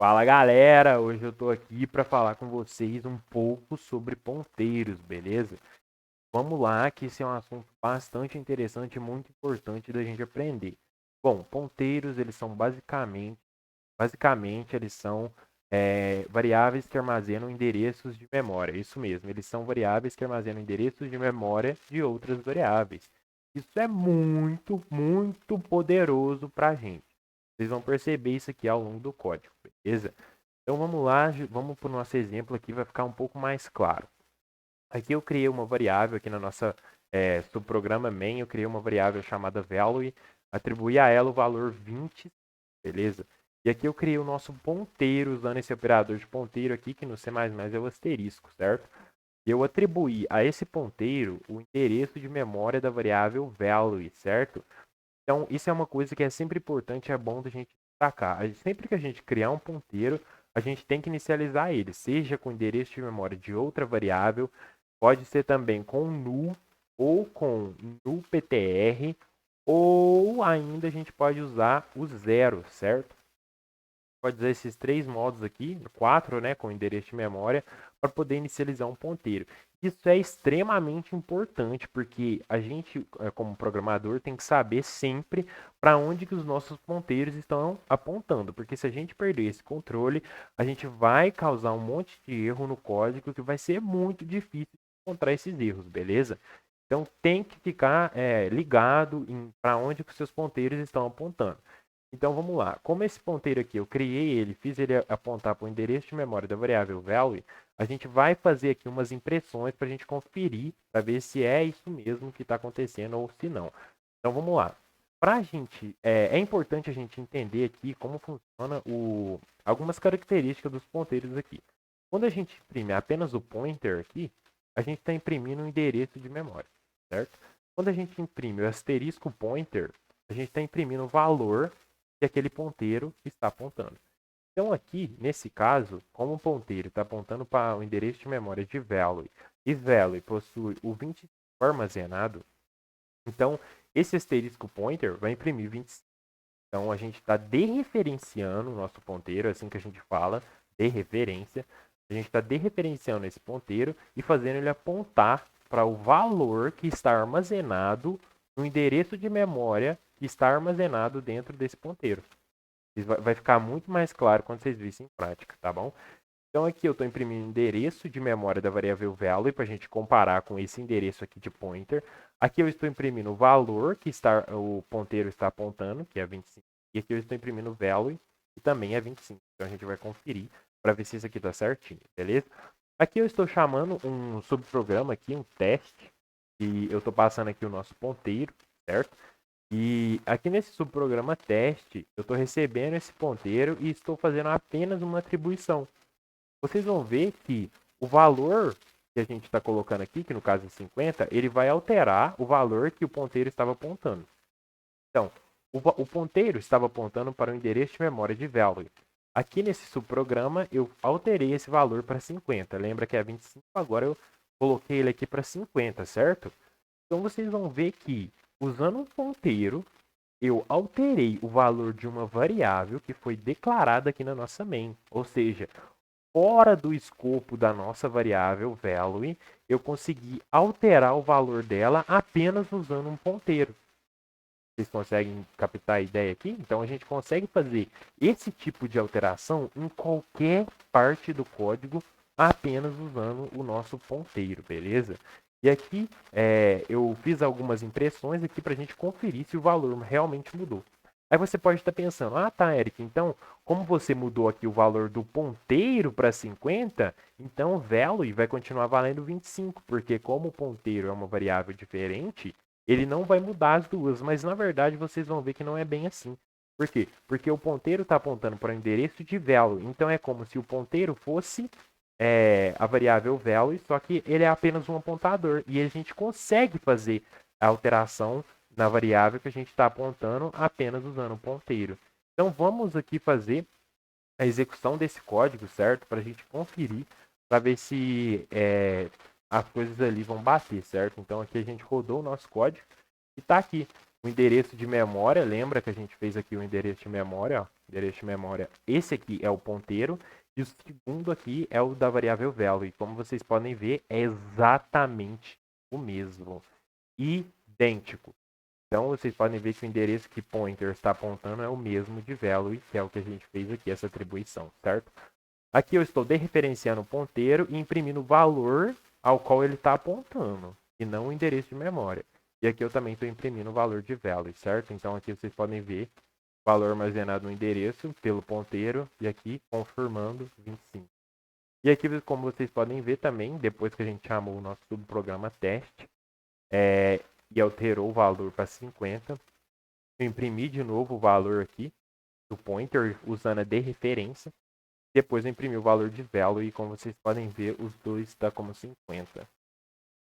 Fala galera, hoje eu tô aqui para falar com vocês um pouco sobre ponteiros, beleza? Vamos lá, que esse é um assunto bastante interessante e muito importante da gente aprender. Bom, ponteiros eles são basicamente eles são variáveis que armazenam endereços de memória. Isso mesmo, eles são variáveis que armazenam endereços de memória de outras variáveis. Isso é muito, muito poderoso para a gente. Vocês vão perceber isso aqui ao longo do código, beleza? Então vamos lá, vamos para o nosso exemplo aqui, vai ficar um pouco mais claro. Aqui eu criei uma variável aqui na nossa subprograma main, eu criei uma variável chamada value, atribuí a ela o valor 20, beleza? E aqui eu criei o nosso ponteiro usando esse operador de ponteiro aqui, que no C++ é o asterisco, certo? Eu atribuí a esse ponteiro o endereço de memória da variável value, certo? Então, isso é uma coisa que é sempre importante, é bom da gente destacar. Sempre que a gente criar um ponteiro, a gente tem que inicializar ele, seja com endereço de memória de outra variável, pode ser também com null ou com nullptr, ou ainda a gente pode usar o zero, certo? Pode usar esses três modos aqui, quatro, né, com endereço de memória, para poder inicializar um ponteiro. Isso é extremamente importante, porque a gente, como programador, tem que saber sempre para onde que os nossos ponteiros estão apontando, porque se a gente perder esse controle, a gente vai causar um monte de erro no código que vai ser muito difícil de encontrar esses erros, beleza? Então tem que ficar ligado para onde que os seus ponteiros estão apontando. Então vamos lá. Como esse ponteiro aqui eu criei ele, fiz ele apontar para o endereço de memória da variável value, a gente vai fazer aqui umas impressões para a gente conferir, para ver se é isso mesmo que está acontecendo ou se não. Então vamos lá. Para a gente, é importante a gente entender aqui como funciona algumas características dos ponteiros aqui. Quando a gente imprime apenas o pointer aqui, a gente está imprimindo um endereço de memória, certo? Quando a gente imprime o asterisco pointer, a gente está imprimindo o valor que aquele ponteiro está apontando. Então aqui, nesse caso, como o ponteiro está apontando para o endereço de memória de value e value possui o 25 armazenado, então esse asterisco pointer vai imprimir 25. Então a gente está dereferenciando o nosso ponteiro, é assim que a gente fala, dereferência. A gente está dereferenciando esse ponteiro e fazendo ele apontar para o valor que está armazenado no endereço de memória que está armazenado dentro desse ponteiro. Vai ficar muito mais claro quando vocês virem em prática, tá bom? Então aqui eu estou imprimindo o endereço de memória da variável value para a gente comparar com esse endereço aqui de pointer. Aqui eu estou imprimindo o valor que o ponteiro está apontando, que é 25. E aqui eu estou imprimindo o value, que também é 25. Então a gente vai conferir para ver se isso aqui está certinho, beleza? Aqui eu estou chamando um subprograma aqui, um teste, e eu estou passando aqui o nosso ponteiro, certo? E aqui nesse subprograma teste, eu estou recebendo esse ponteiro e estou fazendo apenas uma atribuição. Vocês vão ver que o valor que a gente está colocando aqui, que no caso é 50, ele vai alterar o valor que o ponteiro estava apontando. Então, o ponteiro estava apontando para o endereço de memória de value. Aqui nesse subprograma, eu alterei esse valor para 50. Lembra que é 25, agora eu coloquei ele aqui para 50, certo? Então, vocês vão ver que, usando um ponteiro, eu alterei o valor de uma variável que foi declarada aqui na nossa main. Ou seja, fora do escopo da nossa variável value, eu consegui alterar o valor dela apenas usando um ponteiro. Vocês conseguem captar a ideia aqui? Então a gente consegue fazer esse tipo de alteração em qualquer parte do código apenas usando o nosso ponteiro, beleza? E aqui eu fiz algumas impressões aqui para a gente conferir se o valor realmente mudou. Aí você pode estar pensando, ah tá, Eric, então como você mudou aqui o valor do ponteiro para 50, então o value vai continuar valendo 25, porque como o ponteiro é uma variável diferente, ele não vai mudar as duas, mas na verdade vocês vão ver que não é bem assim. Por quê? Porque o ponteiro está apontando para o endereço de value, então é como se o ponteiro fosse a variável value, só que ele é apenas um apontador, e a gente consegue fazer a alteração na variável que a gente está apontando apenas usando o ponteiro. Então vamos aqui fazer a execução desse código, certo? Para a gente conferir, para ver se as coisas ali vão bater, certo? Então aqui a gente rodou o nosso código e está aqui. O endereço de memória, lembra que a gente fez aqui o endereço de memória, ó. Endereço de memória, esse aqui é o ponteiro, e o segundo aqui é o da variável value. E como vocês podem ver, é exatamente o mesmo. Idêntico. Então, vocês podem ver que o endereço que pointer está apontando é o mesmo de value, que é o que a gente fez aqui, essa atribuição, certo? Aqui eu estou dereferenciando o ponteiro e imprimindo o valor ao qual ele está apontando, e não o endereço de memória. E aqui eu também estou imprimindo o valor de value, certo? Então aqui vocês podem ver o valor armazenado no endereço pelo ponteiro e aqui confirmando 25. E aqui, como vocês podem ver também, depois que a gente chamou o nosso subprograma teste e alterou o valor para 50, eu imprimi de novo o valor aqui do pointer usando a dereferência. Depois eu imprimi o valor de value e como vocês podem ver, os dois estão como 50.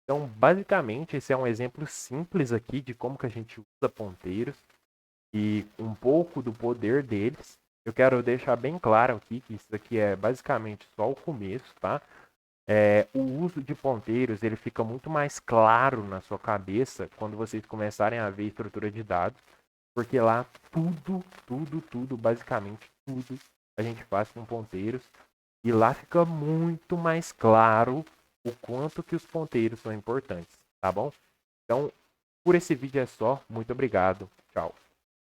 Então, basicamente, esse é um exemplo simples aqui de como que a gente usa ponteiros e um pouco do poder deles. Eu quero deixar bem claro aqui que isso aqui é basicamente só o começo, tá? O uso de ponteiros ele fica muito mais claro na sua cabeça quando vocês começarem a ver estrutura de dados, porque lá tudo, basicamente tudo a gente faz com ponteiros e lá fica muito mais claro o quanto que os ponteiros são importantes, tá bom? Então, por esse vídeo é só. Muito obrigado. Tchau.